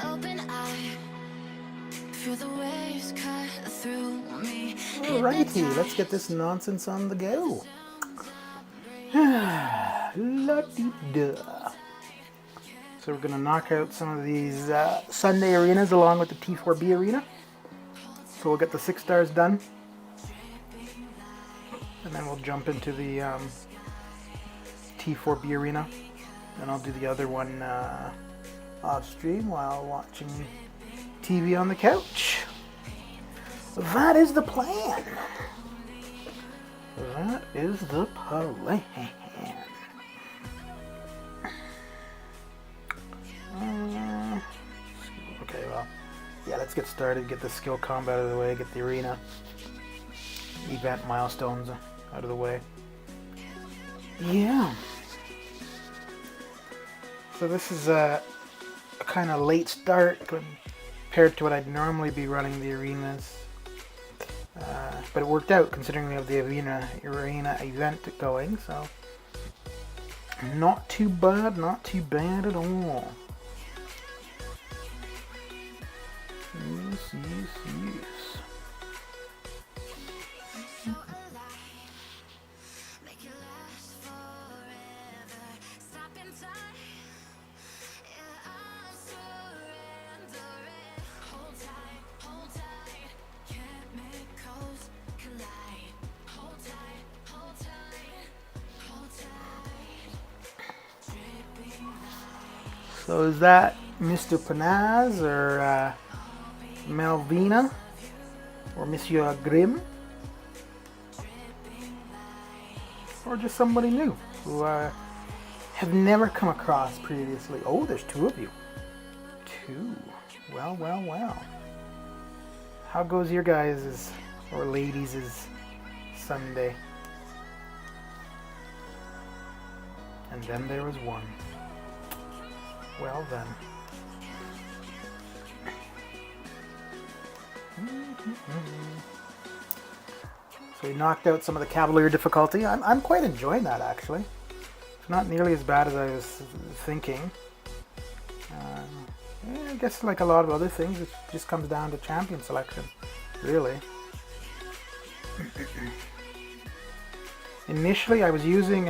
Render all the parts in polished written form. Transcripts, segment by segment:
open eye. Feel the waves cut through me. Alrighty, let's get this nonsense on the go. La-dee-da. So we're going to knock out some of these Sunday arenas along with the T4B arena. So we'll get the 6 stars done. And then we'll jump into the T4B arena. And I'll do the other one off stream while watching TV on the couch. That is the plan. That is the plan. Okay, well, yeah, let's get started. Get the skill combat out of the way. Get the arena event milestones out of the way. Yeah. So this is a kind of late start compared to what I'd normally be running the arenas. But it worked out considering we have the arena event going, so not too bad at all. Yes. So is that Mr. Panaz or Malvina or Monsieur Grimm, or just somebody new who have never come across previously? Oh, there's 2 of you. 2. Well. How goes your guys' or ladies' Sunday? And then there was 1. Well then. So we knocked out some of the Cavalier difficulty. I'm quite enjoying that, actually. It's not nearly as bad as I was thinking. I guess like a lot of other things, it just comes down to champion selection, really. Initially, I was using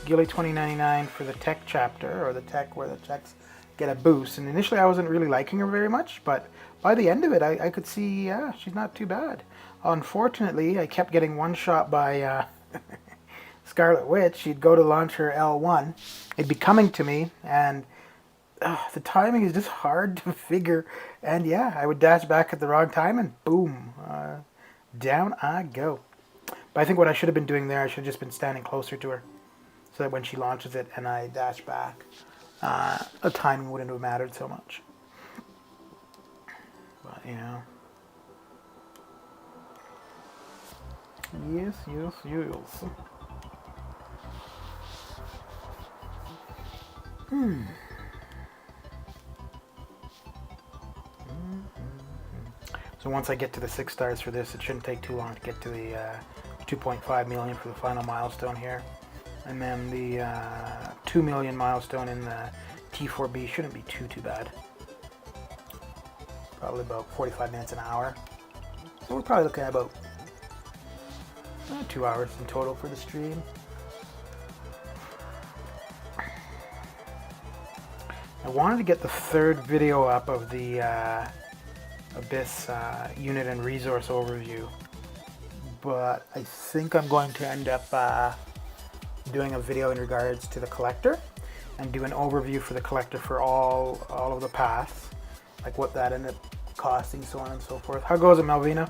Gilly 2099 for the tech chapter, or the tech where the techs get a boost. And initially, I wasn't really liking her very much, but by the end of it, I could see, yeah, she's not too bad. Unfortunately, I kept getting one-shot by Scarlet Witch. She'd go to launch her L1. It'd be coming to me, and the timing is just hard to figure. And yeah, I would dash back at the wrong time, and boom, down I go. But I think what I should have been doing there, I should have just been standing closer to her, so that when she launches it and I dash back, the timing wouldn't have mattered so much. But, you know. Yes. So once I get to the 6 stars for this, it shouldn't take too long to get to the 2.5 million for the final milestone here. And then the 2 million milestone in the T4B shouldn't be too bad. Probably about 45 minutes an hour. So we're probably looking at about 2 hours in total for the stream. I wanted to get the 3rd video up of the Abyss unit and resource overview, but I think I'm going to end up doing a video in regards to the collector and do an overview for the collector for all of the paths, like what that ended up costing, so on and so forth. How goes it, Malvina?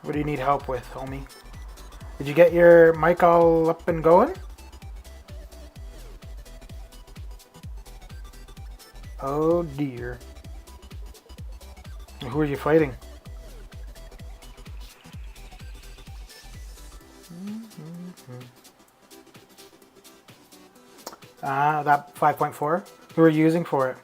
What do you need help with, homie? Did you get your mic all up and going? Oh dear. Who are you fighting? That 5.4? Who are you using for it?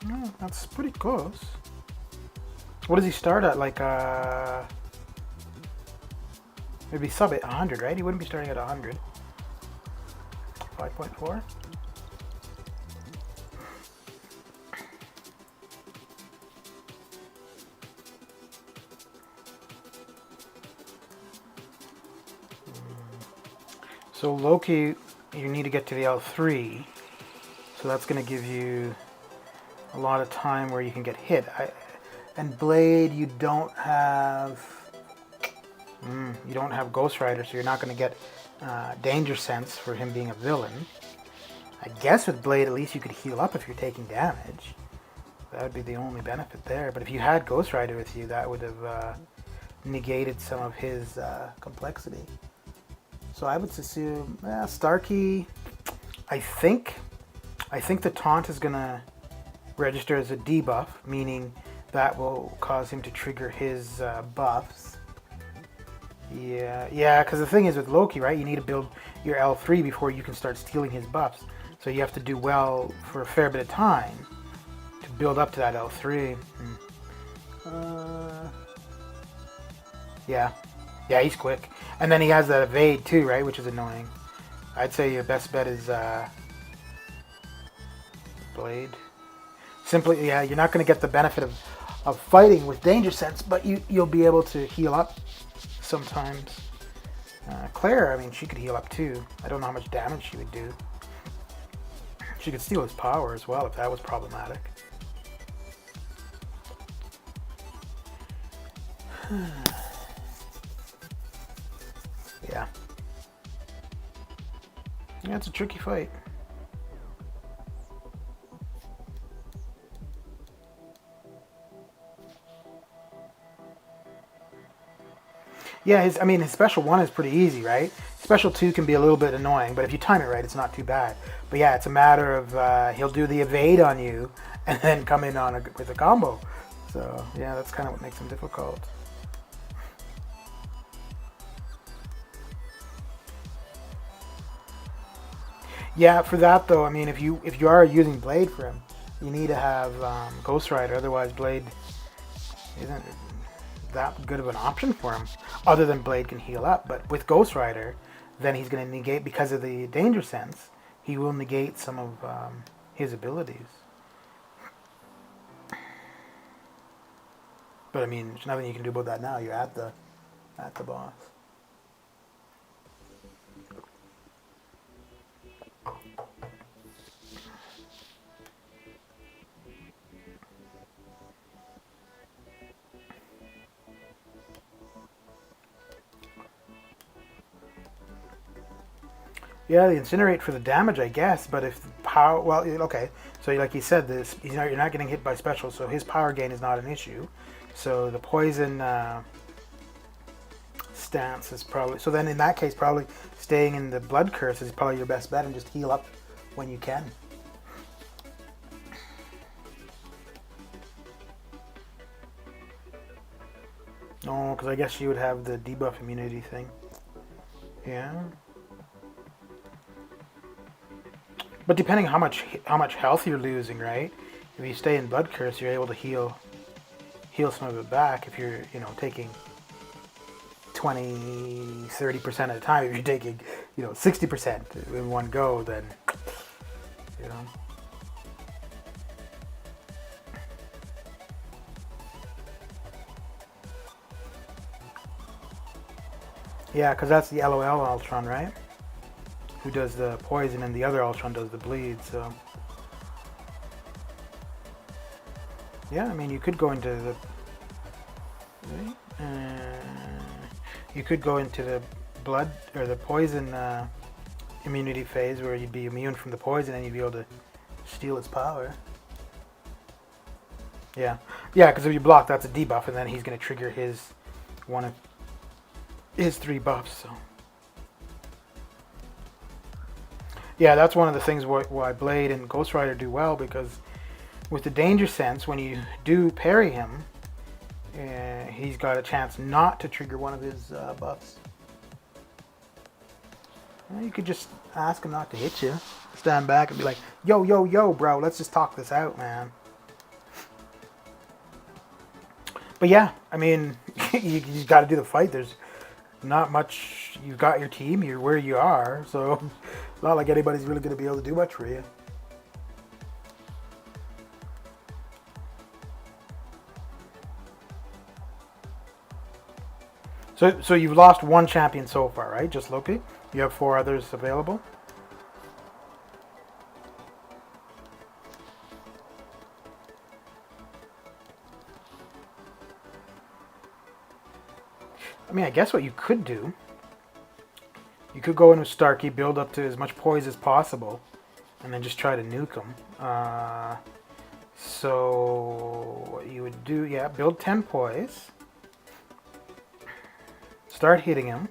Oh, that's pretty close. What does he start at? Like It'd be sub 100, right? He wouldn't be starting at 100. 5.4. So Loki, you need to get to the L3. So that's going to give you a lot of time where you can get hit. And Blade, you don't have Ghost Rider, so you're not going to get Danger Sense for him being a villain. I guess with Blade, at least you could heal up if you're taking damage. That would be the only benefit there. But if you had Ghost Rider with you, that would have negated some of his complexity. So I would assume Starkey. I think the taunt is going to register as a debuff, meaning that will cause him to trigger his buffs. Yeah, because the thing is with Loki, right? You need to build your L3 before you can start stealing his buffs. So you have to do well for a fair bit of time to build up to that L3. Yeah, he's quick. And then he has that evade too, right? Which is annoying. I'd say your best bet is Blade. Simply, yeah, you're not going to get the benefit of fighting with Danger Sense, but you'll be able to heal up sometimes. Claire, I mean, she could heal up too. I don't know how much damage she would do. She could steal his power as well if that was problematic. Yeah. Yeah, it's a tricky fight. Yeah, his special 1 is pretty easy, right? Special 2 can be a little bit annoying, but if you time it right, it's not too bad. But yeah, it's a matter of he'll do the evade on you and then come in with a combo. So yeah, that's kind of what makes him difficult. Yeah, for that though, I mean, if you are using Blade for him, you need to have Ghost Rider. Otherwise, Blade isn't that good of an option for him. Other than Blade can heal up, but with Ghost Rider, then he's going to negate, because of the Danger Sense, he will negate some of his abilities. But I mean, there's nothing you can do about that now. You're at the boss. Yeah, they incinerate for the damage, I guess. But if the power, well, okay. So like you said, you're not getting hit by special, so his power gain is not an issue. So the poison stance is probably, so then in that case, probably staying in the blood curse is probably your best bet, and just heal up when you can. No, because I guess she would have the debuff immunity thing. Yeah. But depending how much health you're losing, right? If you stay in blood curse, you're able to heal some of it back. If you're, taking 20-30% of the time. If you're taking, 60% in one go, then, Yeah, because that's the LOL Ultron, right? Who does the poison, and the other Ultron does the bleed, so. Yeah, I mean, you could go into the... you could go into the blood, or the poison immunity phase, where you'd be immune from the poison and you'd be able to steal its power. Yeah, because if you block, that's a debuff, and then he's going to trigger one of his 3 buffs, so. Yeah, that's one of the things why Blade and Ghost Rider do well, because with the Danger Sense, when you do parry him, he's got a chance not to trigger one of his buffs. Well, you could just ask him not to hit you. Stand back and be like, yo, bro, let's just talk this out, man. But yeah, I mean, you got to do the fight. There's not much. You've got your team. You're where you are, so it's not like anybody's really going to be able to do much for you. So you've lost one champion so far, right? Just Loki. You have 4 others available. I mean, I guess what you could do, you could go in with Starkey, build up to as much poise as possible, and then just try to nuke him. So what you would do, yeah, build 10 poise. Start hitting him.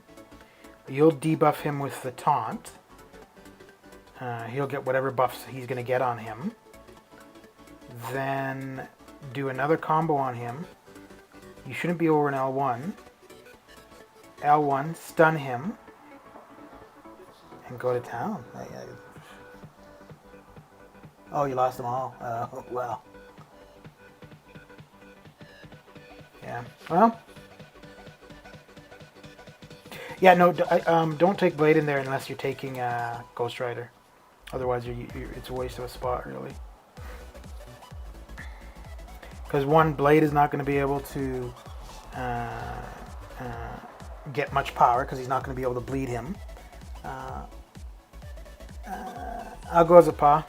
You'll debuff him with the taunt. He'll get whatever buffs he's going to get on him. Then do another combo on him. You shouldn't be over an L1. L1, stun him, and go to town. Oh, you lost them all. Well. Yeah. Well. Yeah. No. Don't take Blade in there unless you're taking Ghost Rider. Otherwise, it's a waste of a spot, really. Because one, Blade is not going to be able to get much power because he's not going to be able to bleed him. I'll go as a paw.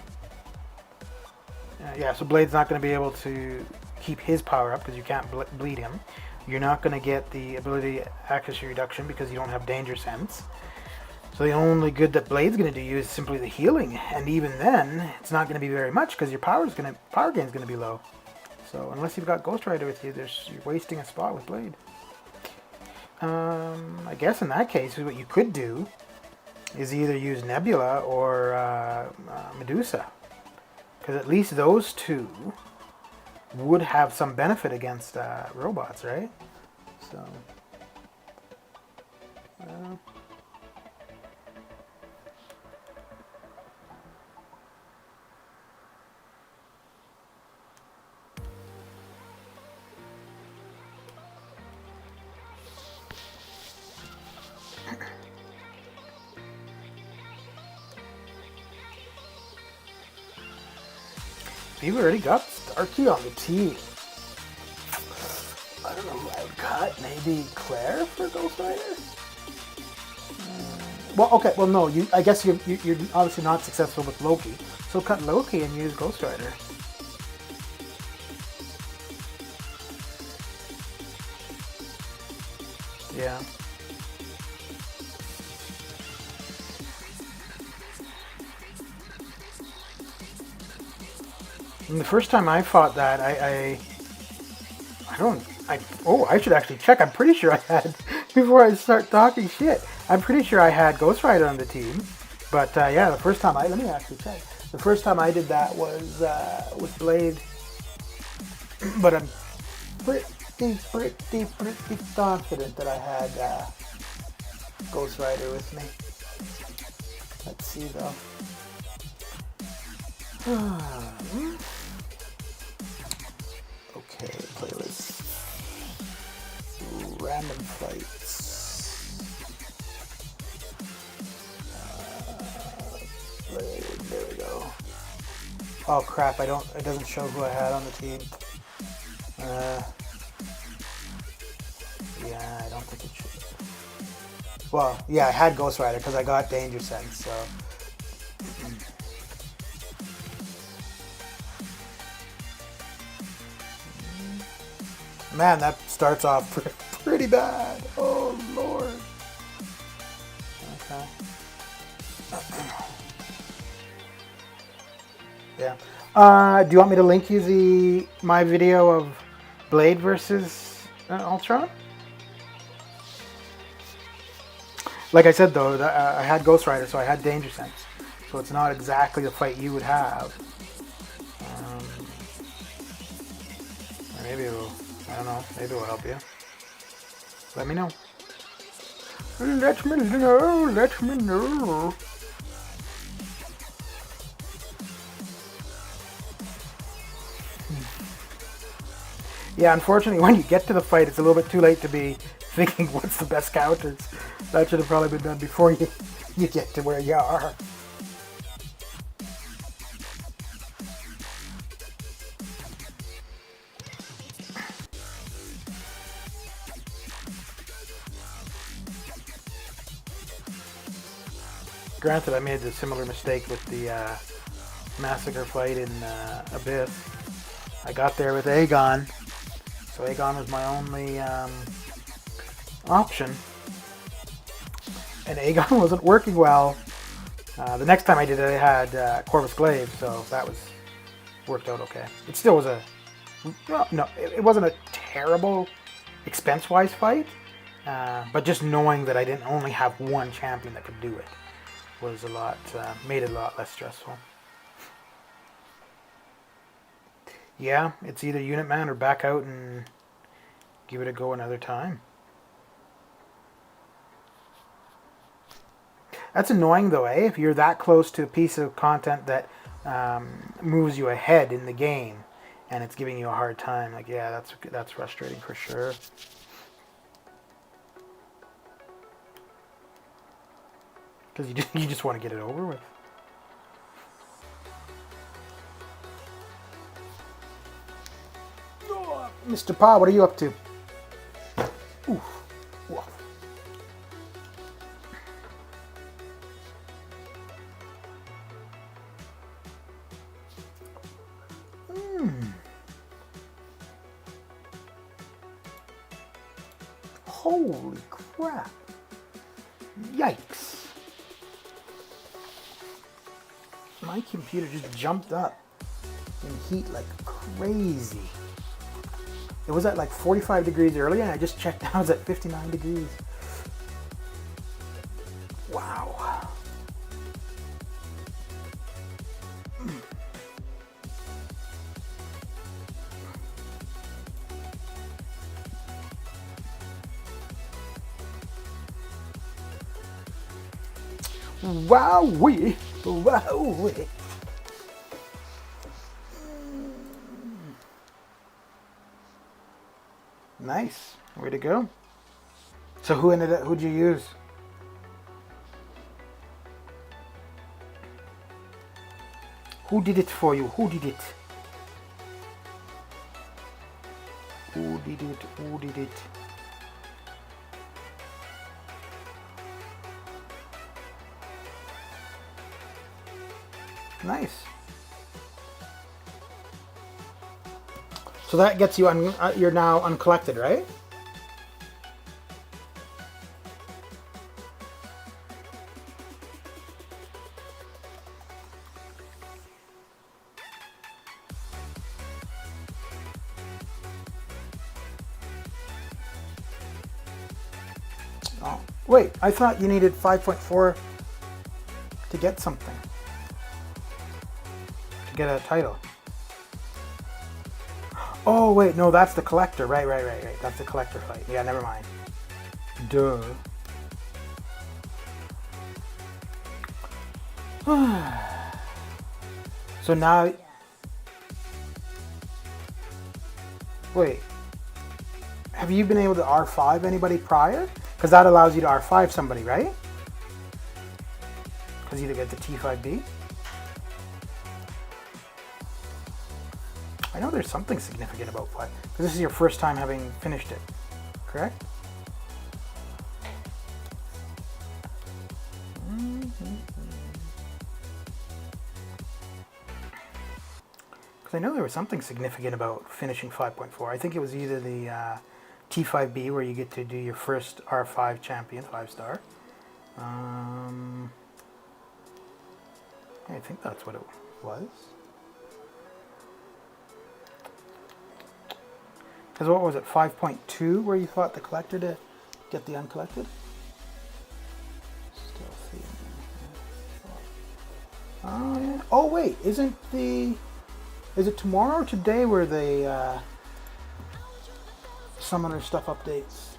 Yeah, so Blade's not going to be able to keep his power up because you can't bleed him. You're not going to get the ability accuracy reduction because you don't have danger sense. So the only good that Blade's going to do you is simply the healing, and even then, it's not going to be very much because your power gain's going to be low. So unless you've got Ghost Rider with you, you're wasting a spot with Blade. I guess in that case, what you could do is either use Nebula or Medusa, because at least those two would have some benefit against robots, right? So. You've already got Starkey on the team. I don't know who I've got. Maybe Claire for Ghost Rider? Well, okay. Well, no. I guess you're obviously not successful with Loki. So cut Loki and use Ghost Rider. Yeah. And the first time I fought that, I should actually check. I'm pretty sure I had, before I start talking shit, I'm pretty sure I had Ghost Rider on the team. But yeah, the first time let me actually check. The first time I did that was with Blade. But I'm pretty confident that I had Ghost Rider with me. Let's see though. Okay, playlist. Random fights. There we go. Oh crap! It doesn't show who I had on the team. Yeah, I don't think it should. Well, yeah, I had Ghost Rider because I got Danger Sense, so. Man, that starts off pretty bad. Oh, Lord. Okay. Yeah. Do you want me to link you my video of Blade versus Ultron? Like I said, though, I had Ghost Rider, so I had Danger Sense. So it's not exactly the fight you would have. Maybe I don't know. Maybe it will help you. Let me know. Let me know. Let me know. Yeah, unfortunately, when you get to the fight, it's a little bit too late to be thinking what's the best counters. That should have probably been done before you get to where you are. Granted, I made a similar mistake with the Massacre fight in Abyss. I got there with Aegon, so Aegon was my only option, and Aegon wasn't working well. The next time I did it, I had Corvus Glaive, so that worked out okay. It still was it wasn't a terrible expense-wise fight, but just knowing that I didn't only have one champion that could do it was made it a lot less stressful. Yeah, it's either unit man or back out and give it a go another time. That's annoying though, eh? If you're that close to a piece of content that moves you ahead in the game and it's giving you a hard time, like, yeah, that's frustrating for sure. Because you just want to get it over with. Oh, Mr. Pa, what are you up to? Ooh. Whoa. Holy crap. Yikes. My computer just jumped up in heat like crazy. It was at like 45 degrees earlier and I just checked now it's at 59 degrees. Wow. Wowee! Wowee! Nice. Way to go. So who'd you use? Who did it for you? Who did it? Who did it? Who did it? Nice. So that gets you on. You're now uncollected, right? Oh, wait! I thought you needed 5.4 to get something. Get a title. Oh wait, no, that's the collector. Right. That's the collector fight. Yeah, never mind. Duh. So now, wait. Have you been able to R5 anybody prior? Because that allows you to R5 somebody, right? Because you get the T5B. I know there's something significant about 5, because this is your first time having finished it, correct? Because I know there was something significant about finishing 5.4. I think it was either the T5B, where you get to do your first R5 champion, 5-star. I think that's what it was. Because what was it, 5.2, where you fought the collector to get the uncollected? Still seeing that. Oh, yeah. Oh, wait, is it tomorrow or today where the summoner stuff updates?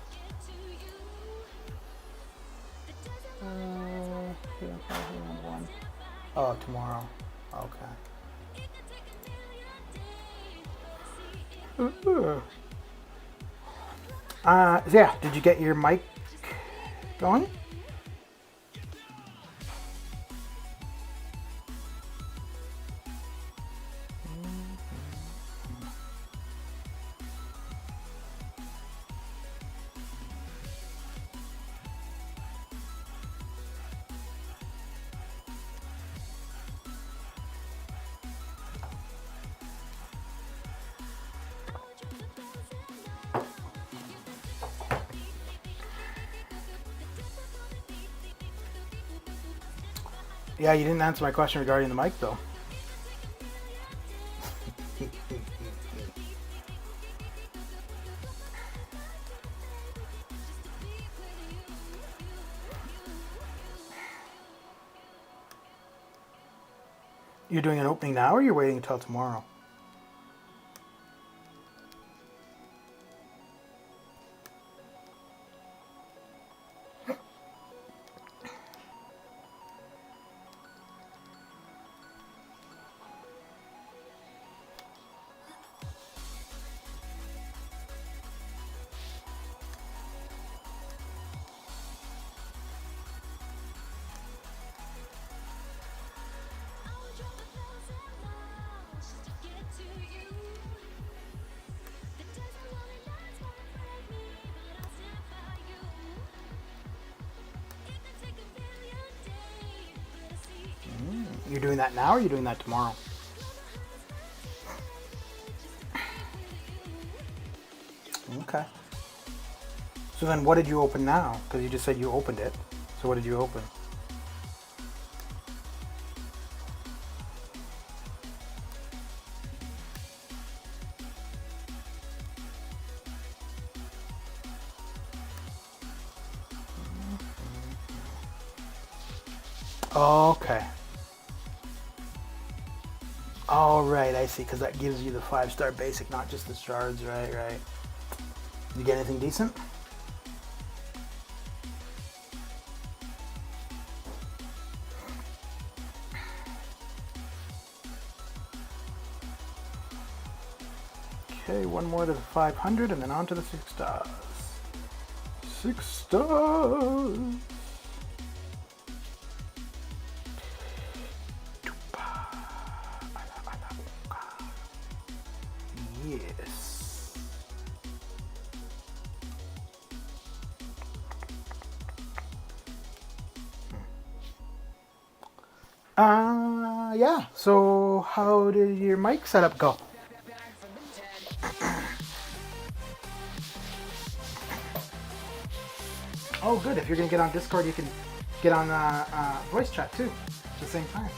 Oh, tomorrow. Okay. Yeah, did you get your mic going? Yeah, you didn't answer my question regarding the mic, though. You're doing an opening now, or you're waiting until tomorrow? You're doing that now, or you're doing that tomorrow? Okay. So then what did you open now? Because you just said you opened it. So what did you open? Okay. Oh, right, I see, because that gives you the 5-star basic, not just the shards, right. Did you get anything decent? Okay, one more to the 500, and then on to the 6 stars. 6 stars! Yes. Yeah. So how did your mic setup go? Oh, good. If you're gonna get on Discord, you can get on voice chat too at the same time.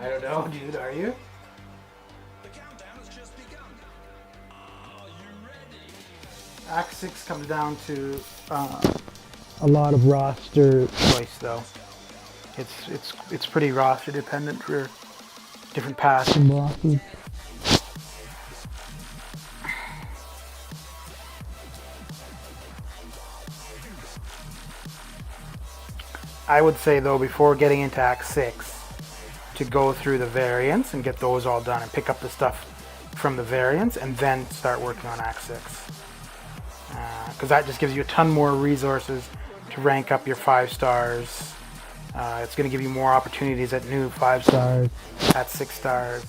I don't know, dude. Are you? The countdown has just begun. Are you ready? Act 6 comes down to a lot of roster choice, though. It's pretty roster dependent for different paths and bosses. I would say, though, before getting into Act 6, to go through the variants and get those all done and pick up the stuff from the variants and then start working on Act 6. Because that just gives you a ton more resources to rank up your 5 stars. It's going to give you more opportunities at new 5 stars, at 6 stars.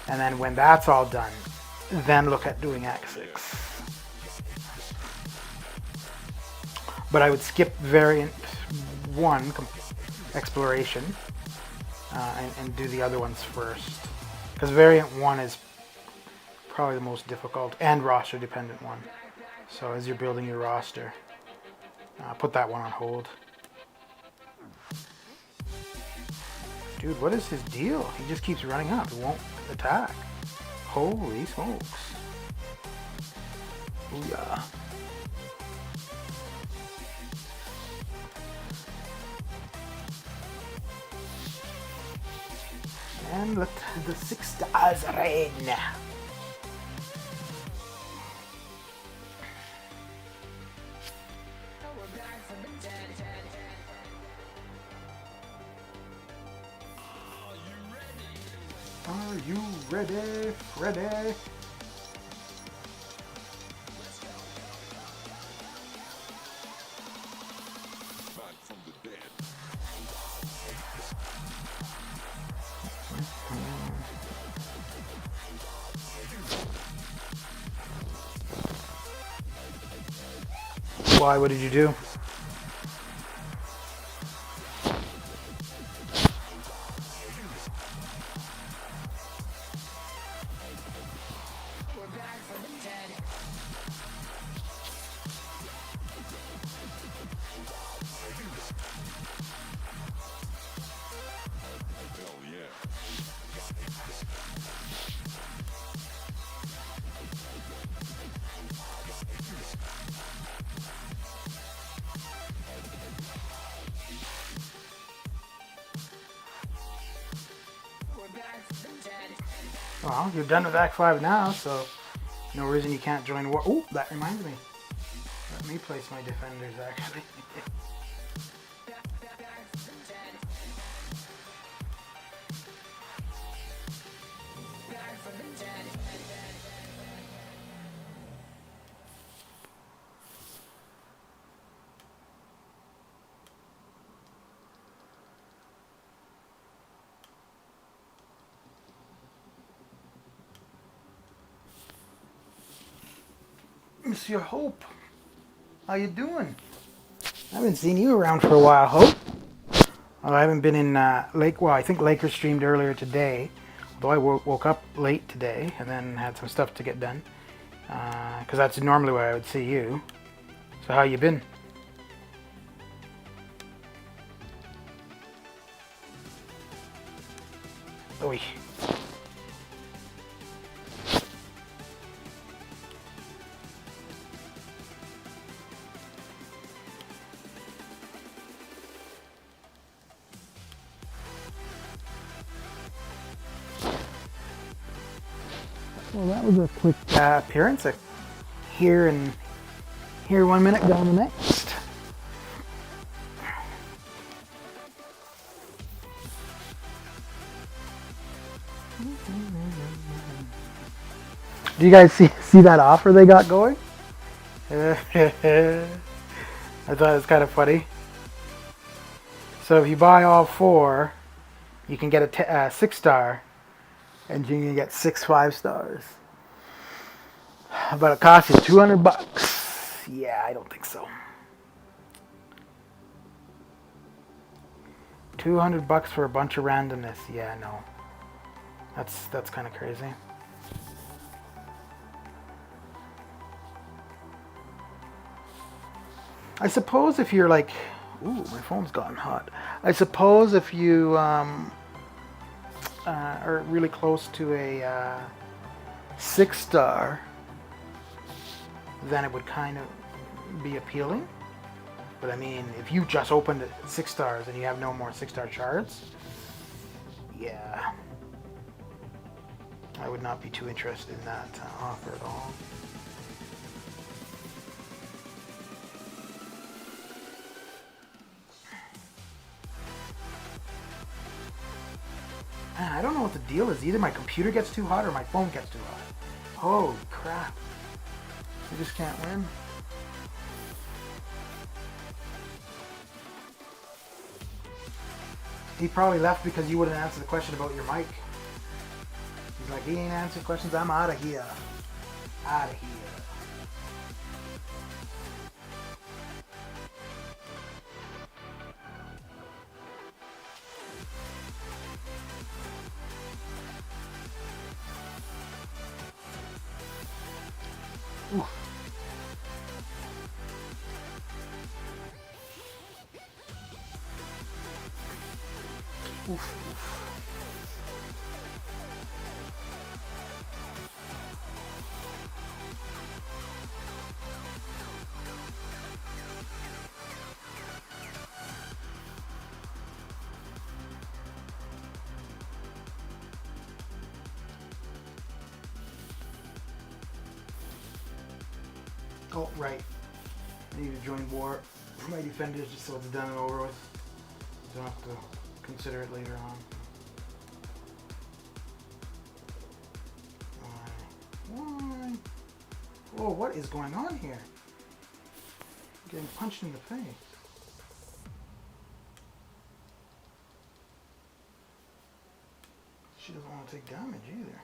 And then when that's all done, then look at doing Act 6. But I would skip variant 1, exploration, and do the other ones first. Because variant 1 is probably the most difficult and roster dependent one. So as you're building your roster, put that one on hold. Dude, what is his deal? He just keeps running up. He won't attack. Holy smokes. Booyah. And let the 6 stars reign. Are you ready, Freddy? Back from the dead. Why? What did you do? Hell yeah. Well, you're done with Act 5 now, so no reason you can't join war. Ooh, that reminds me. Let me place my defenders, actually. Monsieur Hope, how you doing? I haven't seen you around for a while, Hope. Well, I haven't been in Lake. Well, I think Laker streamed earlier today. Although I woke up late today and then had some stuff to get done. Because that's normally where I would see you. So how you been? Oi. Well, that was a quick appearance. Here 1 minute, gone the next. Do you guys see that offer they got going? I thought it was kind of funny. So if you buy all 4, you can get a 6-star, and you can get 6 5-stars. But it costs you $200. Yeah, I don't think so. $200 for a bunch of randomness. Yeah, no. That's kind of crazy. I suppose if you're like, ooh, my phone's gotten hot. I suppose if you are really close to a 6-star, then it would kind of be appealing. But I mean, if you just opened at 6 stars and you have no more 6-star shards, yeah, I would not be too interested in that offer at all. I don't know what the deal is. Either my computer gets too hot or my phone gets too hot. Holy crap. I just can't win. He probably left because you wouldn't answer the question about your mic. He's like, he ain't answering questions. I'm out of here. Out of here. Oof. Oof. Oh, right. I need to join war. My defenders just so it's done and over with. Don't have to consider it later on. Why? Whoa, what is going on here? I'm getting punched in the face. She doesn't want to take damage either.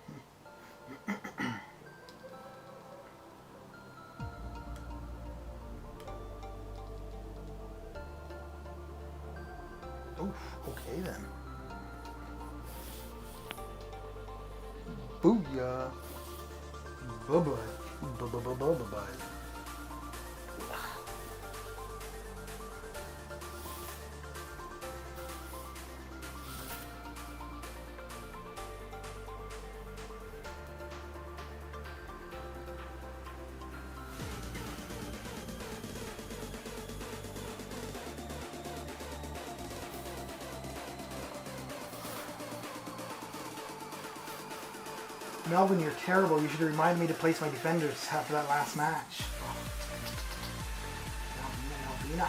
Oof, okay then. Booyah. Bye-bye. Bye-bye. Melvin, you're terrible. You should remind me to place my defenders after that last match. Melvina.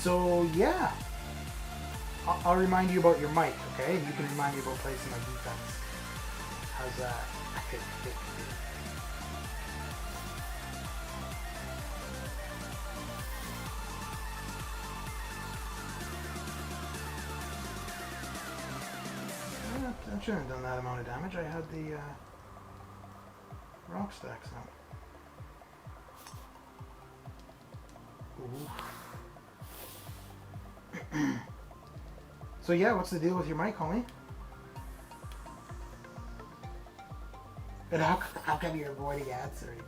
So yeah, I'll remind you about your mic, okay? You can remind me about placing my defense. How's that? I shouldn't have done that amount of damage. I had the rock stacks out. Ooh. So yeah, what's the deal with your mic, homie? And how come you're avoiding answering?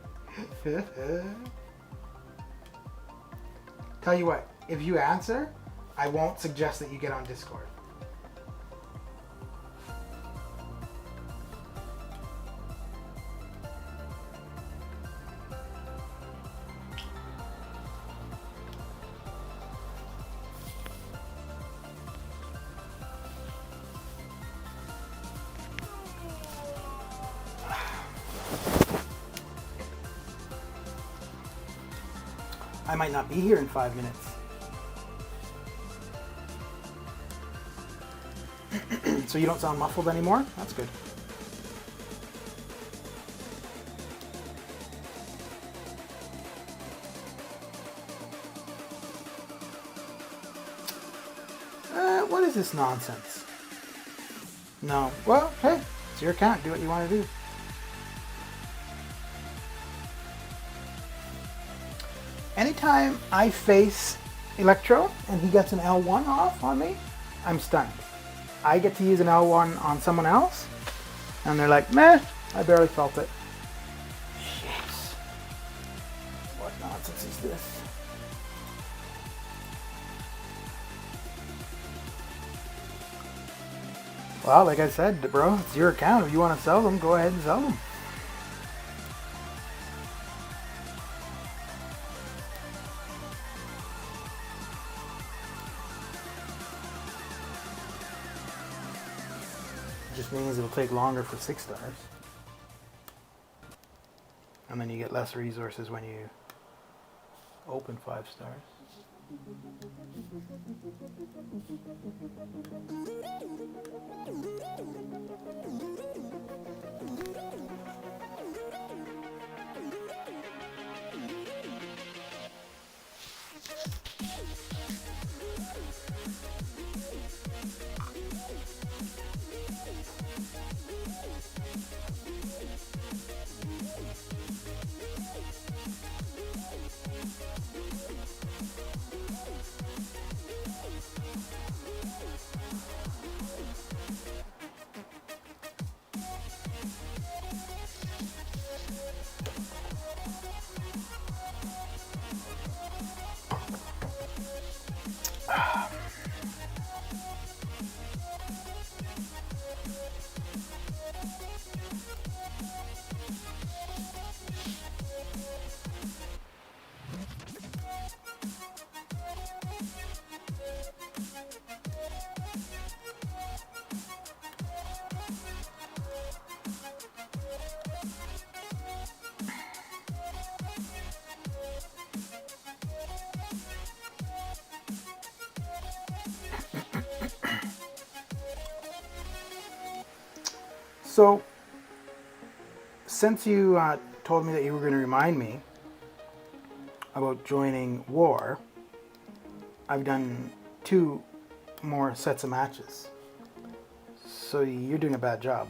Tell you what, if you answer, I won't suggest that you get on Discord. I might not be here in 5 minutes. So you don't sound muffled anymore? That's good. What is this nonsense? No. Well, hey, it's your account. Do what you want to do. Anytime I face Electro and he gets an L1 off on me, I'm stunned. I get to use an L1 on someone else, and they're like, meh, I barely felt it. Jeez. What nonsense is this? Well, like I said, bro, it's your account. If you want to sell them, go ahead and sell them. Just means it'll take longer for 6 stars. And then you get less resources when you open 5 stars. So, since you told me that you were going to remind me about joining War, I've done 2 more sets of matches. So you're doing a bad job.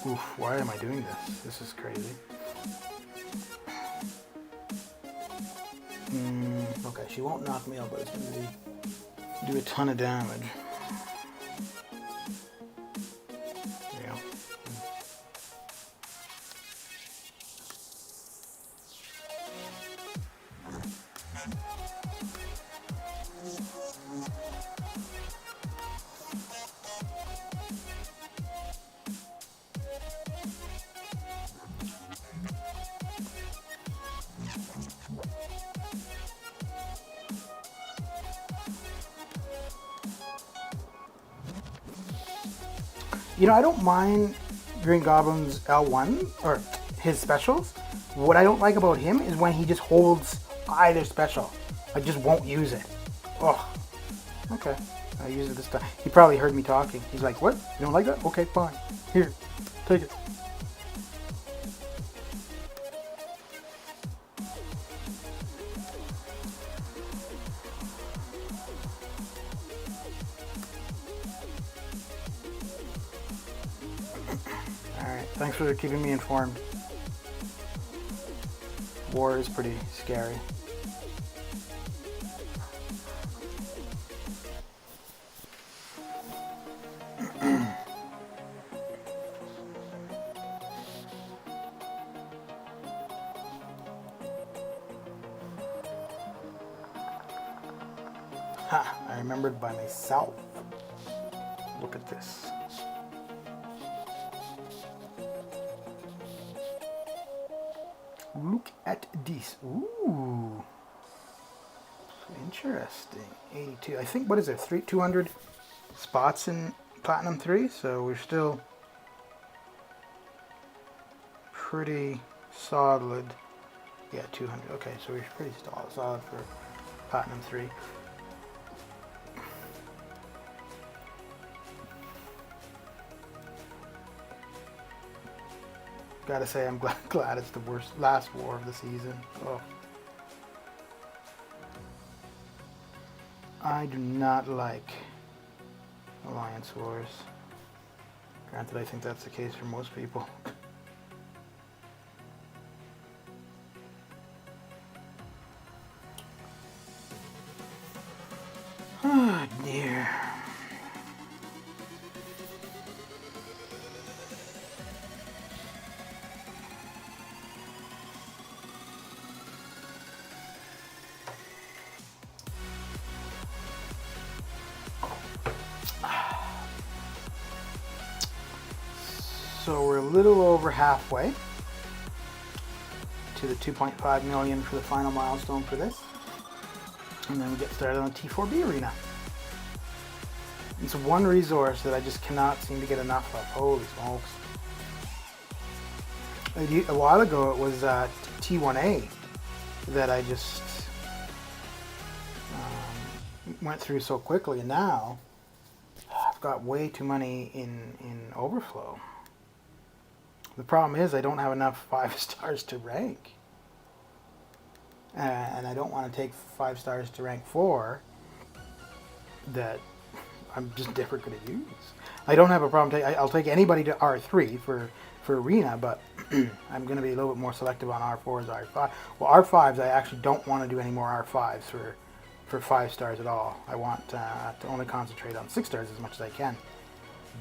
Oof, why am I doing this? This is crazy. Okay, she won't knock me out, but it's going to do a ton of damage. There you go. You know, I don't mind Green Goblin's L1, or his specials. What I don't like about him is when he just holds either special. I just won't use it. Oh, okay. I use it this time. He probably heard me talking. He's like, what? You don't like that? Okay, fine. Here, take it. Alright, thanks for keeping me informed. War is pretty scary. Ha! I remembered by myself. Look at this. Look at this. Ooh. Interesting. 82. I think, what is it? 200 spots in Platinum 3, so we're still pretty solid. Yeah, 200. Okay, so we're pretty solid for Platinum 3. Gotta say, I'm glad it's the last war of the season. Oh. I do not like Alliance Wars. Granted, I think that's the case for most people. Oh dear. So we're a little over halfway to the 2.5 million for the final milestone for this. And then we get started on the T4B arena. It's one resource that I just cannot seem to get enough of. Holy smokes. A while ago it was T1A that I just went through so quickly, and now I've got way too many in overflow. The problem is I don't have enough 5 stars to rank. And I don't want to take 5 stars to rank 4 that I'm just never going to use. I don't have a problem. I'll take anybody to R3 for Arena, but I'm going to be a little bit more selective on R4s, R5. Well, R5s, I actually don't want to do any more R5s for 5 stars at all. I want to only concentrate on 6 stars as much as I can.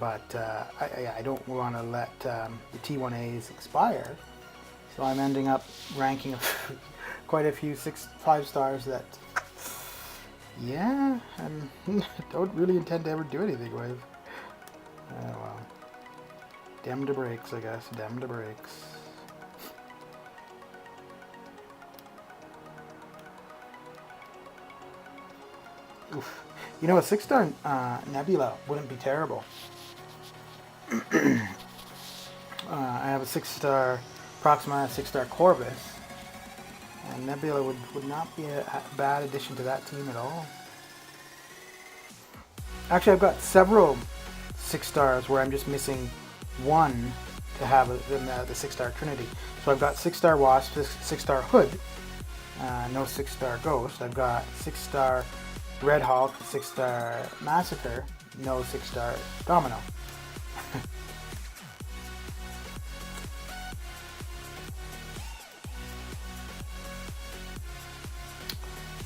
But I don't want to let the T1As expire. So I'm ending up ranking quite a few 5 stars that, yeah, I don't really intend to ever do anything with. Oh well. Dem to breaks, I guess. Dem to breaks. Oof. You know, a 6-star Nebula wouldn't be terrible. I have a 6-star Proxima, a 6-star Corvus, And Nebula would not be a bad addition to that team at all. Actually, I've got several 6 stars where I'm just missing one to have the 6-star Trinity. So I've got 6-star Wasp, 6-star Hood, no 6-star Ghost. I've got 6-star Red Hulk, 6-star Massacre, no 6-star Domino.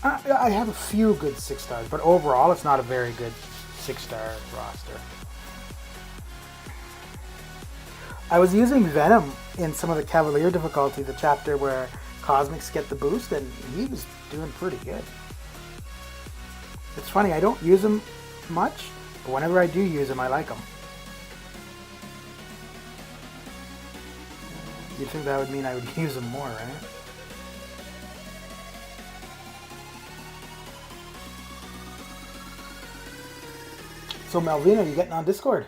I have a few good 6 stars, but overall it's not a very good 6-star roster. I was using Venom in some of the Cavalier difficulty, the chapter where Cosmics get the boost, and he was doing pretty good. It's funny, I don't use him much, but whenever I do use him, I like him. You'd think that would mean I would use him more, right? So Malvina, you getting on Discord?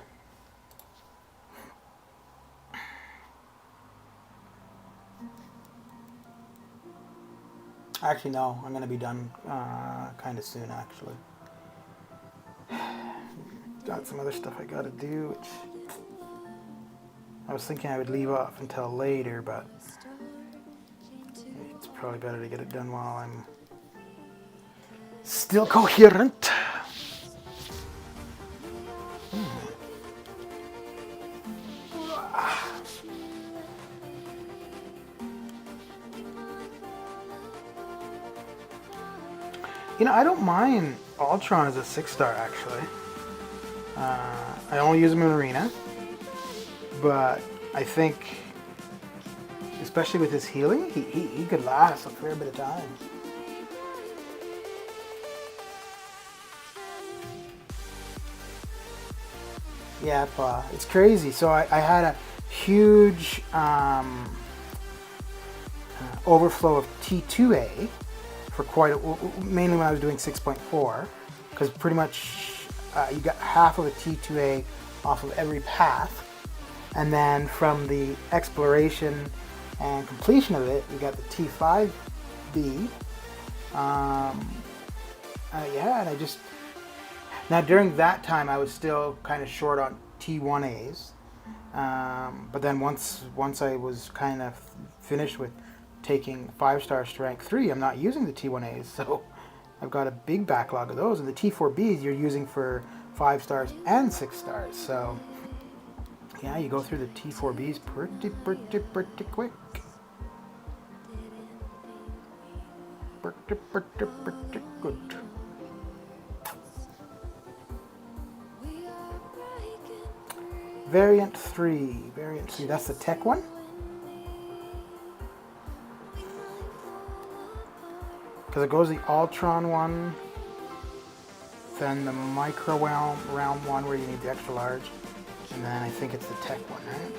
Actually, no. I'm going to be done kind of soon, actually. Got some other stuff I got to do, which I was thinking I would leave off until later, but it's probably better to get it done while I'm still coherent. You know, I don't mind Ultron as a 6-star, actually. I only use him in Arena, but I think, especially with his healing, he could last a fair bit of time. Yeah, it's crazy. So I had a huge overflow of T2A for mainly when I was doing 6.4, because pretty much you got half of a T2A off of every path, and then from the exploration and completion of it, you got the T5B. Yeah, and I just now during that time I was still kind of short on T1As, but then once I was kind of finished with taking 5-star strength 3, I'm not using the T1As, so I've got a big backlog of those. And the T4Bs you're using for 5 stars and 6 stars. So yeah, you go through the T4Bs pretty quick. Pretty good. Variant 3, that's the tech one. Because it goes the Ultron one, then the Micro Realm one where you need the extra large, and then I think it's the tech one, right?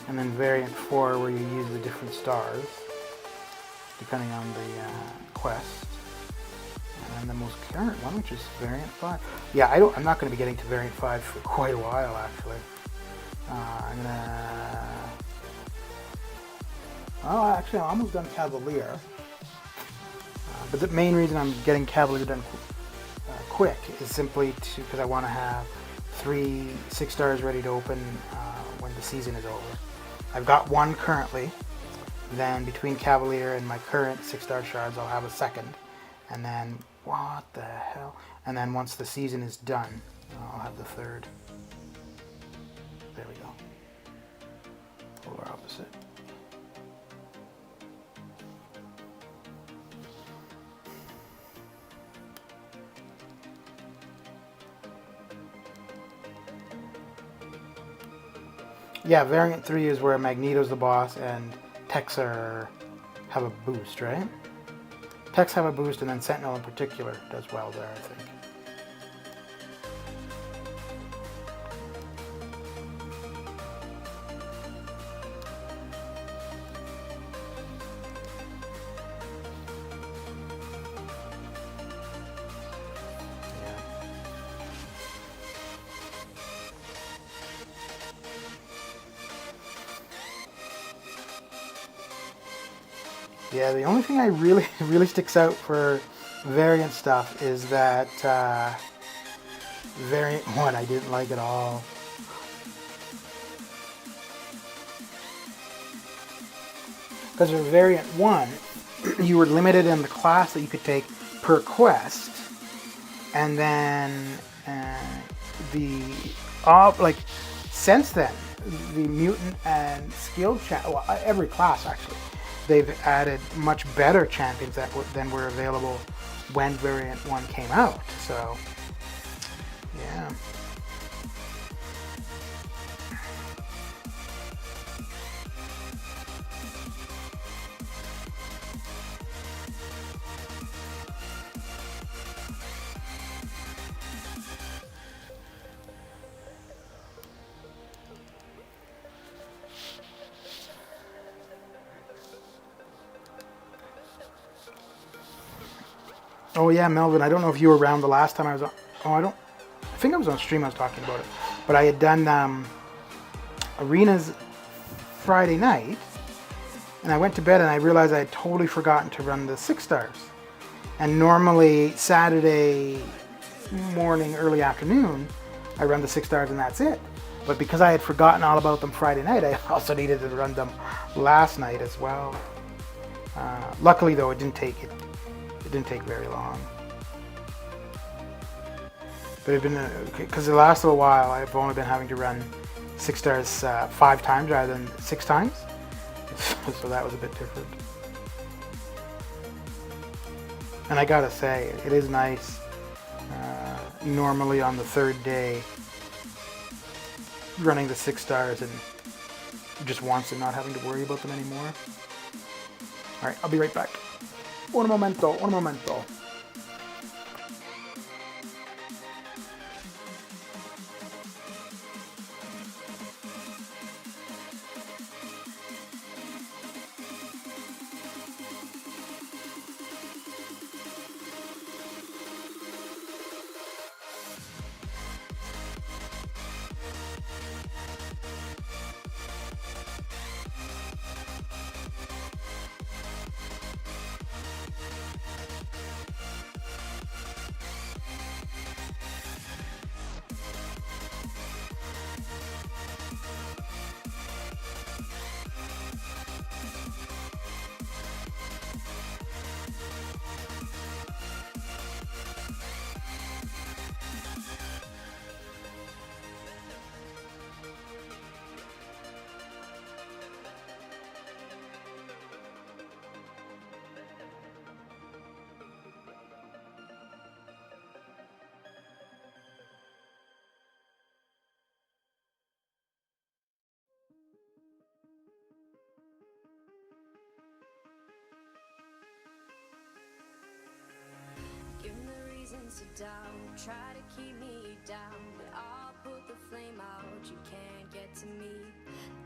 And then variant 4 where you use the different stars, depending on the quest. And then the most current one, which is variant 5. Yeah, I'm not going to be getting to variant 5 for quite a while, actually. I'm gonna... Oh, actually, I'm almost done Cavalier. But the main reason I'm getting Cavalier done quick is simply because I want to have 3 6 stars ready to open when the season is over. I've got 1 currently. Then between Cavalier and my current 6-star shards, I'll have a second. And then, what the hell? And then once the season is done, I'll have the 3rd. There we go. Polar opposite. Yeah, variant 3 is where Magneto's the boss and Techs have a boost, right? Techs have a boost, and then Sentinel in particular does well there, I think. Yeah, the only thing I really really sticks out for variant stuff is that variant 1 I didn't like at all. Because for variant 1, you were limited in the class that you could take per quest, and then like since then, the mutant and skilled well, every class actually, they've added much better champions than were available when variant 1 came out. So yeah. Oh yeah, Melvin, I don't know if you were around the last time I was on. Oh, I think I was on stream I was talking about it. But I had done Arenas Friday night, and I went to bed and I realized I had totally forgotten to run the 6 stars. And normally Saturday morning, early afternoon, I run the 6 stars and that's it. But because I had forgotten all about them Friday night, I also needed to run them last night as well. Luckily though, it didn't take very long. But it's been, because the last little while I've only been having to run 6 stars 5 times rather than 6 times. So that was a bit different. And I gotta say, it is nice normally on the 3rd day running the 6 stars and just once and not having to worry about them anymore. Alright, I'll be right back. Un momento, un momento. Give me reasons to doubt, try to keep me down, but I'll put the flame out, you can't get to me.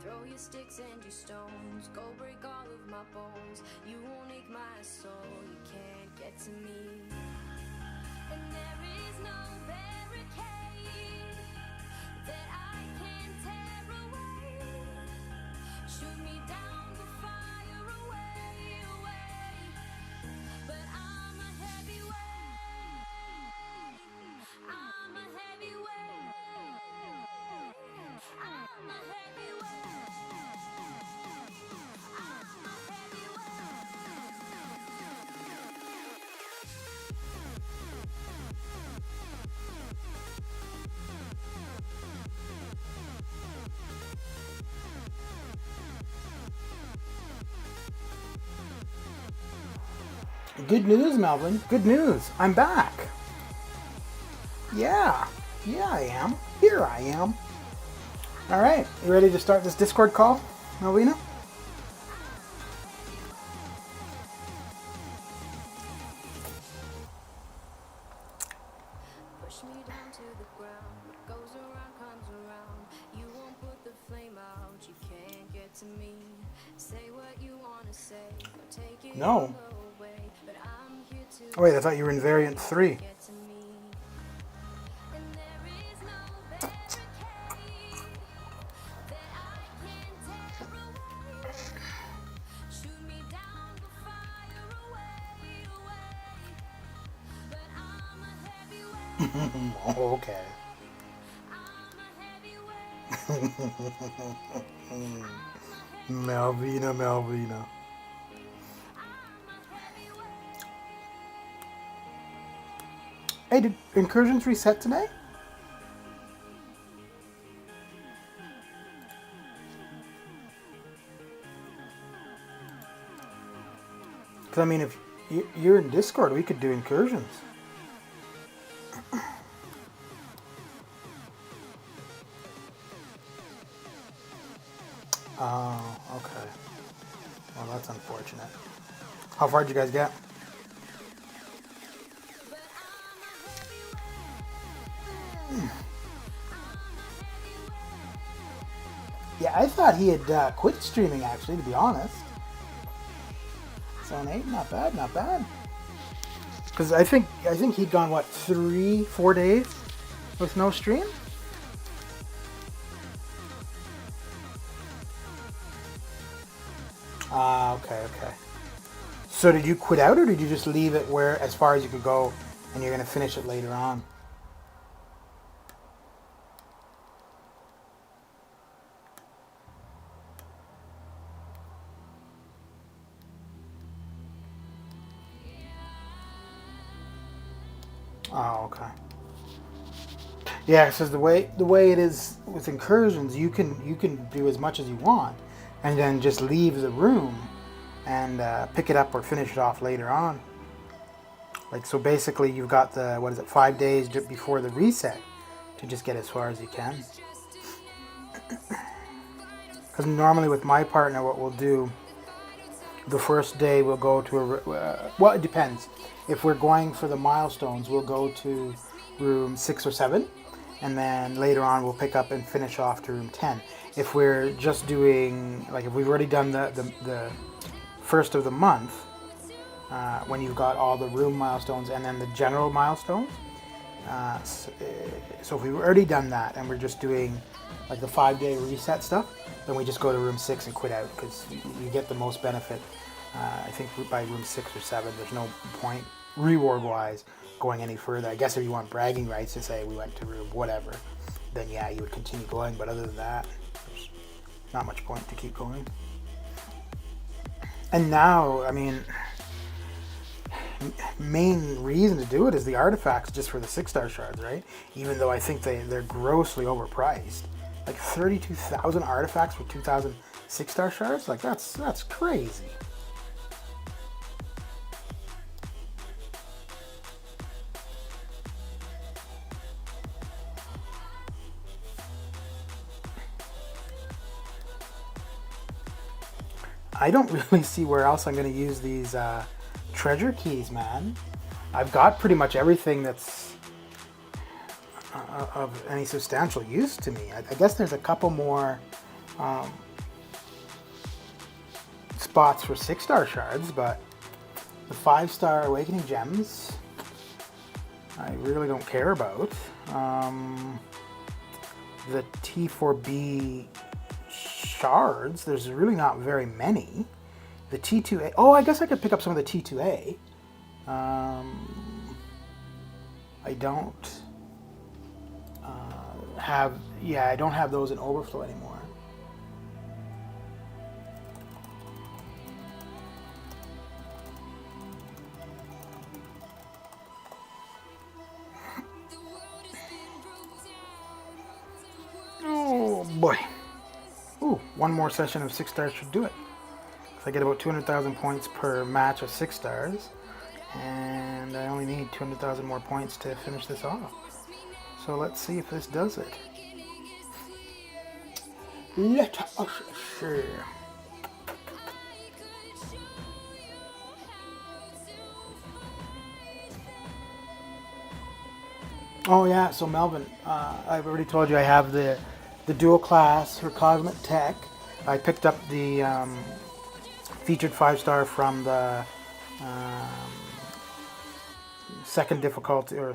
Throw your sticks and your stones, go break all of my bones. You won't ache my soul, you can't get to me. And there is no barricade that I can tear away. Shoot me down, the fire away, away. But I'm a heavyweight, I'm a heavyweight, I'm a heavyweight, I'm a heavyweight. Good news, Melvin. Good news. I'm back. Yeah. Yeah, I am. Here I am. All right. You ready to start this Discord call, Melvina? Push me down to the ground. What goes around comes around. You won't put the flame out. You can't get to me. Say what you wanna say. Or take it No. all away. But I'm here to Oh wait, I thought you were in variant 3. get to me. And there is no barricade that I can tear away. Shoot me down, the fire Okay. Melvina. Hey, did Incursions reset today? Because, I mean, if you're in Discord, we could do Incursions. Oh, okay. Well, that's unfortunate. How far did you guys get? Yeah, I thought he had quit streaming, actually, to be honest. Zone 8, not bad, not bad. Because I think he'd gone, what, 3-4 days with no stream? Okay. So did you quit out, or did you just leave it where as far as you could go, and you're going to finish it later on? Oh, okay. Yeah, it says the way it is with Incursions, you can do as much as you want, and then just leave the room and pick it up or finish it off later on. Like, so basically you've got the, 5 days before the reset to just get as far as you can. Because normally with my partner, what we'll do, the first day we'll go to well, it depends. If we're going for the milestones, we'll go to room 6 or 7, and then later on we'll pick up and finish off to room 10. If we're just doing, like, if we've already done the first of the month, when you've got all the room milestones and then the general milestones, so if we've already done that and we're just doing like the 5-day reset stuff, then we just go to room 6 and quit out, because you get the most benefit. I think by room 6 or 7, there's no point reward-wise going any further. I guess if you want bragging rights to say we went to room whatever, then yeah, you would continue going. But other than that, there's not much point to keep going. And now, I mean, main reason to do it is the artifacts just for the 6-star shards, right? Even though I think they're grossly overpriced. Like 32,000 artifacts for 2,000 6-star shards? Like, that's crazy. I don't really see where else I'm going to use these treasure keys, man. I've got pretty much everything that's of any substantial use to me. I guess there's a couple more spots for 6-star shards, but the 5-star awakening gems I really don't care about. The T4B shards, there's really not very many. The T2A, oh, I guess I could pick up some of the T2A. I don't I don't have those in overflow anymore. Oh boy. Ooh, one more session of 6 stars should do it. So I get about 200,000 points per match of 6 stars, and I only need 200,000 more points to finish this off. So let's see if this does it. Let us see. Oh yeah, so Melvin, I've already told you I have the dual class for Cosmic Tech. I picked up the featured 5-star from the second difficulty, or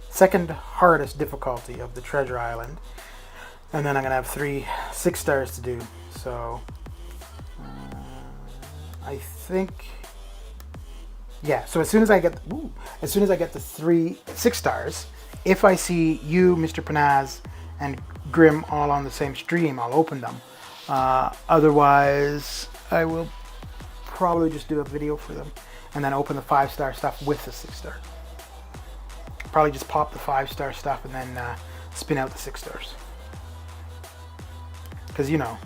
second hardest difficulty of the Treasure Island, and then I'm gonna have 3 6 stars to do. So I think Yeah, so as soon as I get the 6 stars, if I see you, Mr. Panaz, and Grim all on the same stream, I'll open them. Otherwise, I will probably just do a video for them and then open the 5-star stuff with the 6-star. Probably just pop the 5-star stuff and then spin out the 6 stars. Because, you know,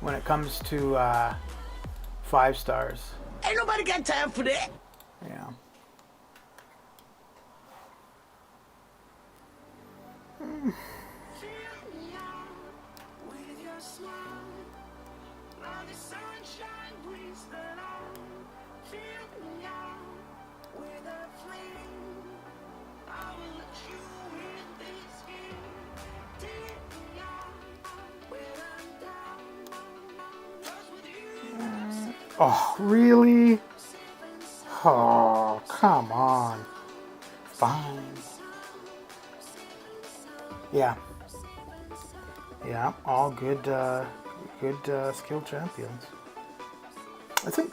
when it comes to 5 stars. Ain't nobody got time for that. Yeah. Oh, really? Oh, come on. Fine. Yeah. Yeah, all good, skill champions. I think.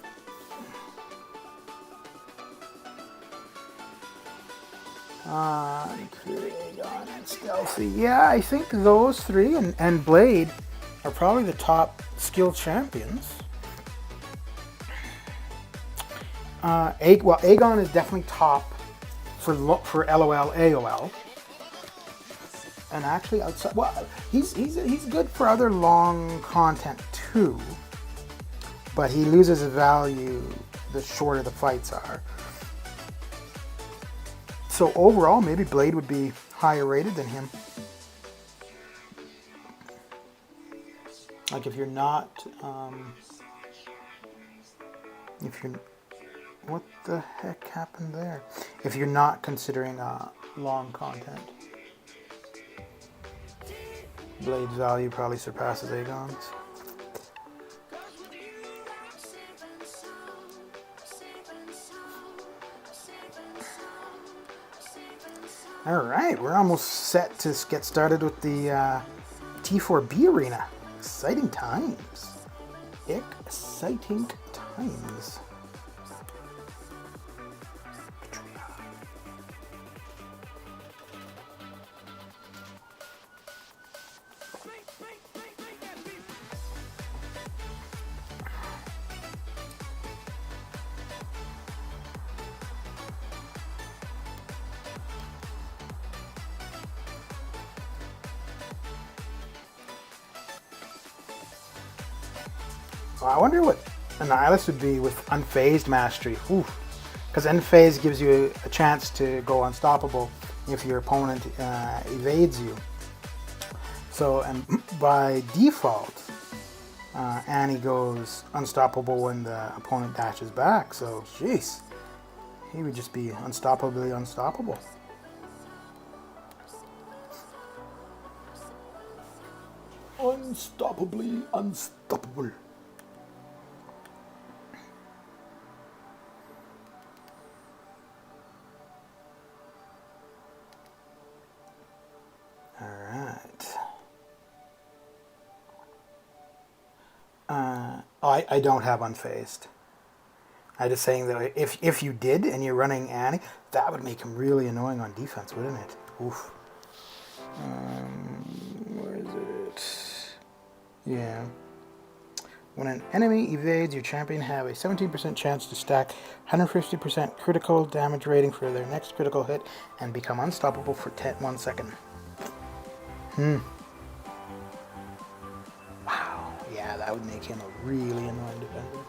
Aegon and Stealthy. Yeah, I think those 3 and Blade are probably the top skill champions. Aegon is definitely top for LOL, AOL. And actually outside, well, he's good for other long content too. But he loses value the shorter the fights are. So overall, maybe Blade would be higher rated than him. Like if you're not, what the heck happened there? If you're not considering long content, Blade's value probably surpasses Aegon's. All right, we're almost set to get started with the T4B Arena. Exciting times. Exciting times. I wonder what Annihilus would be with Unfazed Mastery. Because Unfazed gives you a chance to go unstoppable if your opponent evades you. So, and by default, Annie goes unstoppable when the opponent dashes back. So, jeez, he would just be unstoppably unstoppable. Unstoppably unstoppable. I don't have Unfazed. I'm just saying that if you did and you're running Annie, that would make him really annoying on defense, wouldn't it? Oof. Where is it? Yeah. When an enemy evades, your champion have a 17% chance to stack 150% critical damage rating for their next critical hit and become unstoppable for 1 second. Wow. Yeah, that would make him a really annoying defender.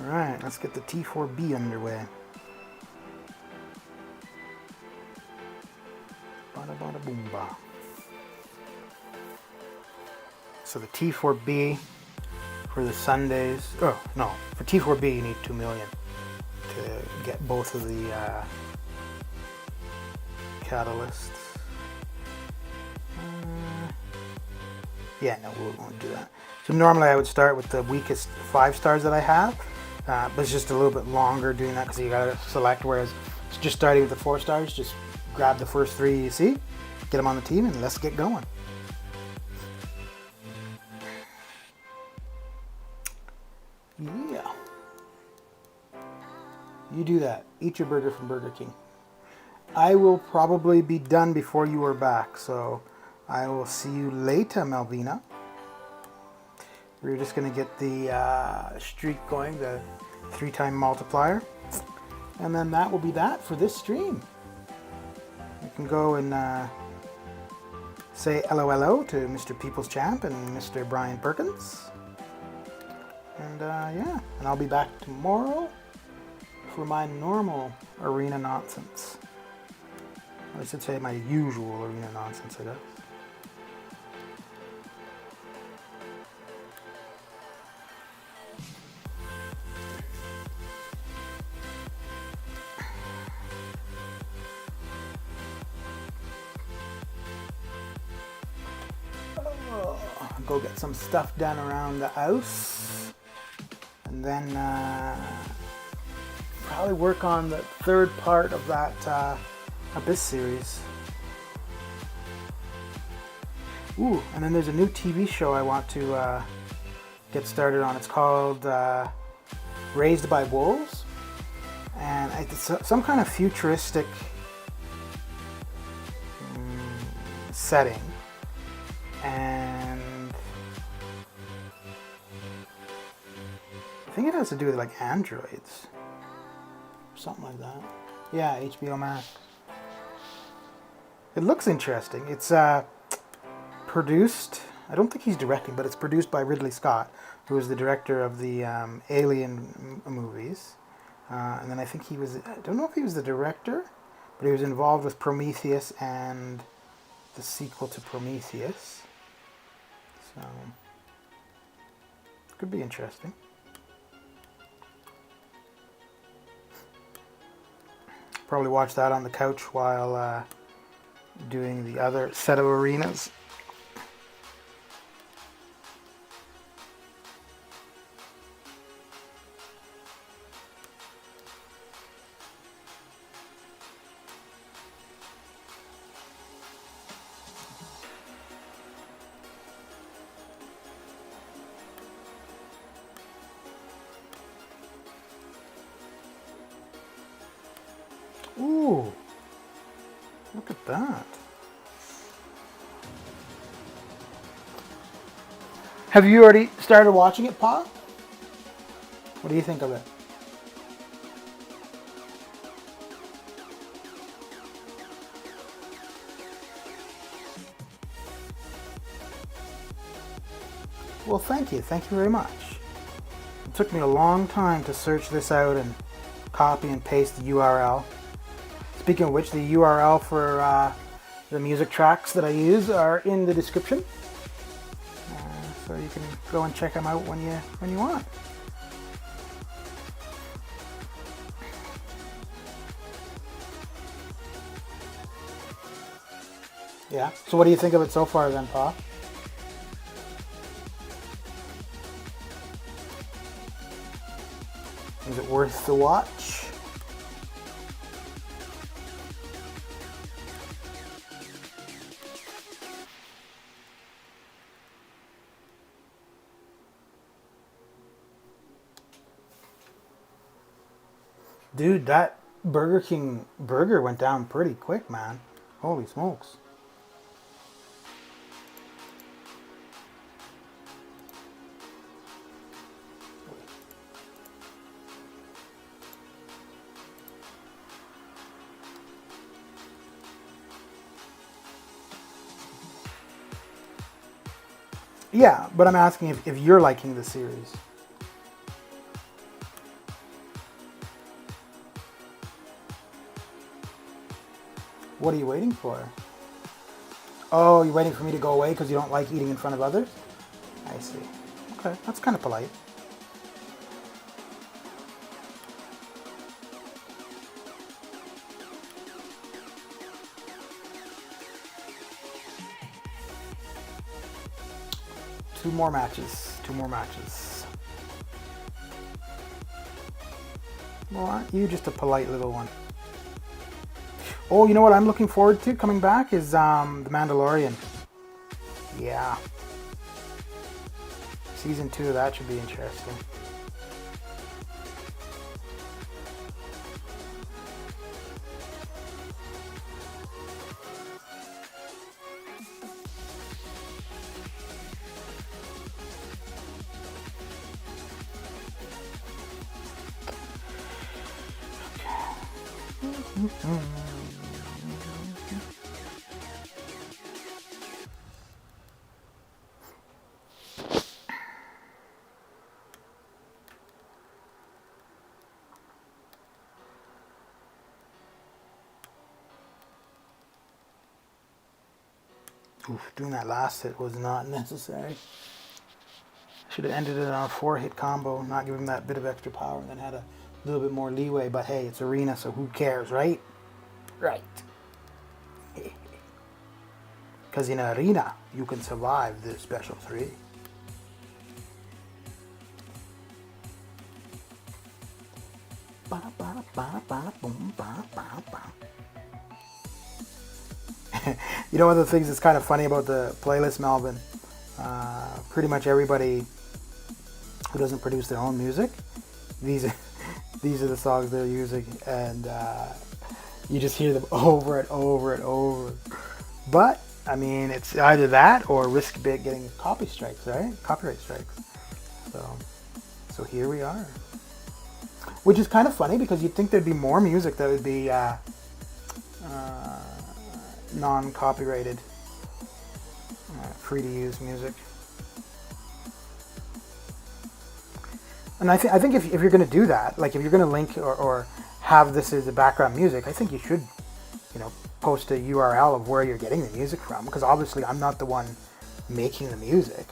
Alright, let's get the T4B underway. Bada bada boom ba. So the T4B for the Sundays. Oh, no. For T4B you need 2 million to get both of the catalysts. Yeah, no, we won't do that. So normally I would start with the weakest 5 stars that I have. But it's just a little bit longer doing that because you gotta select, whereas just starting with the 4 stars just grab the first 3 you see, get them on the team, and let's get going. Yeah. You do that. Eat your burger from Burger King. I will probably be done before you are back, so I will see you later, Malvina. We're just going to get the streak going, the 3-time multiplier. And then that will be that for this stream. You can go and say LOLO to Mr. People's Champ and Mr. Brian Perkins. And yeah, and I'll be back tomorrow for my normal arena nonsense. I should say my usual arena nonsense, I guess. Go get some stuff done around the house, and then probably work on the 3rd part of that Abyss series. Ooh, and then there's a new TV show I want to get started on. It's called Raised by Wolves, and it's some kind of futuristic setting, and I think it has to do with like androids, something like that. Yeah, HBO Max. It looks interesting. It's produced, I don't think he's directing, but it's produced by Ridley Scott, who is the director of the Alien movies. And then I think he was, I don't know if he was the director, but he was involved with Prometheus and the sequel to Prometheus. So, could be interesting. Probably watch that on the couch while doing the other set of arenas. Ooh, look at that. Have you already started watching it, Pa? What do you think of it? Well, thank you. Thank you very much. It took me a long time to search this out and copy and paste the URL. Speaking of which, the URL for the music tracks that I use are in the description, so you can go and check them out when you want. Yeah. So, what do you think of it so far, then, Pa? Is it worth the watch? Dude, that Burger King burger went down pretty quick, man. Holy smokes. Yeah, but I'm asking if you're liking the series. What are you waiting for? Oh, you're waiting for me to go away because you don't like eating in front of others? I see. Okay, that's kind of polite. Two more matches. Well, aren't you just a polite little one? Oh, you know what I'm looking forward to coming back is The Mandalorian. Yeah. Season 2 of that should be interesting. Oof, doing that last hit was not necessary. Should have ended it on a 4-hit combo, not give him that bit of extra power, and then had a little bit more leeway. But hey, it's Arena, so who cares, right? Right. Because in Arena, you can survive the special 3. You know, one of the things that's kind of funny about the playlist, Melvin, pretty much everybody who doesn't produce their own music, these are the songs they're using, and you just hear them over and over and over. But I mean, it's either that or risk getting copyright strikes, right? Copyright strikes. So here we are, which is kind of funny because you'd think there'd be more music that would be non-copyrighted, free-to-use music. And I think if you're going to do that, like if you're going to link or have this as the background music, I think you should, post a URL of where you're getting the music from, because obviously I'm not the one making the music.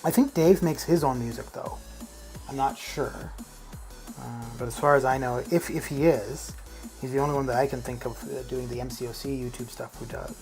I think Dave makes his own music though. I'm not sure. But as far as I know, if he is, he's the only one that I can think of doing the MCOC YouTube stuff who does.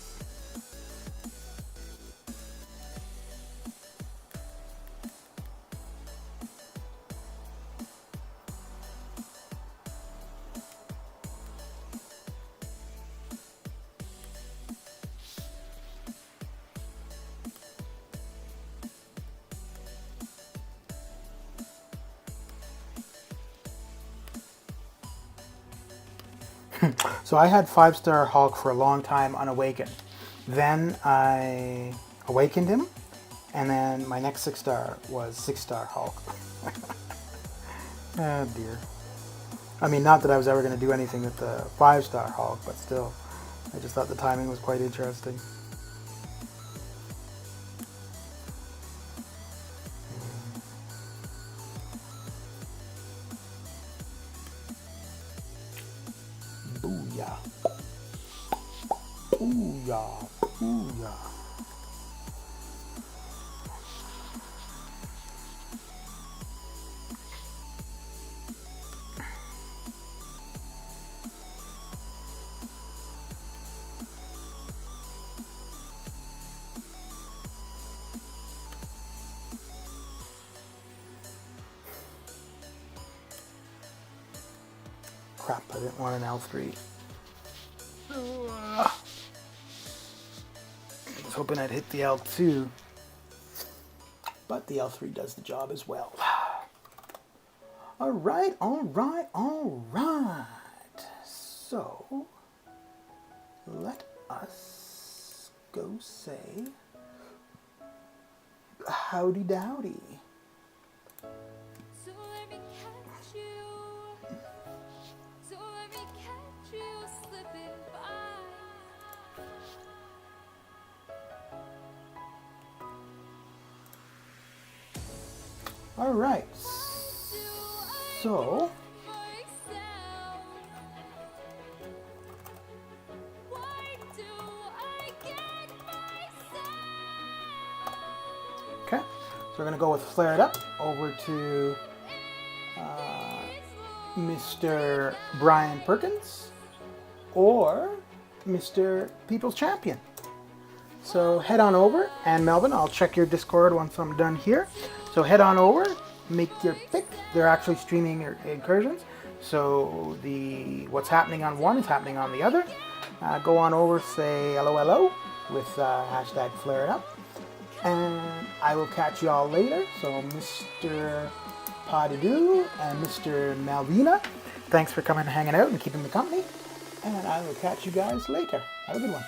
So I had 5-star Hulk for a long time unawakened. Then I awakened him, and then my next 6-star was 6-star Hulk. Oh dear. I mean, not that I was ever going to do anything with the 5-star Hulk, but still, I just thought the timing was quite interesting. Booyah. Booyah. Booyah. Crap, I didn't want an L3. I was hoping I'd hit the L2, but the L3 does the job as well. Alright. So, let us go say howdy dowdy. So let me catch you. So let me catch you slipping by. Alright. So, Myself. Why do I get myself? okay. So we're going to go with Flare It Up over to Mr. Brian Perkins or Mr. People's Champion. So head on over, and Melvin, I'll check your Discord once I'm done here. So head on over, make your pick. They're actually streaming your incursions. So what's happening on one is happening on the other. Go on over, say LOLO with hashtag Flare It Up. And I will catch y'all later. So Mr. Podidoo and Mr. Malvina, thanks for coming and hanging out and keeping me company. And I will catch you guys later. Have a good one.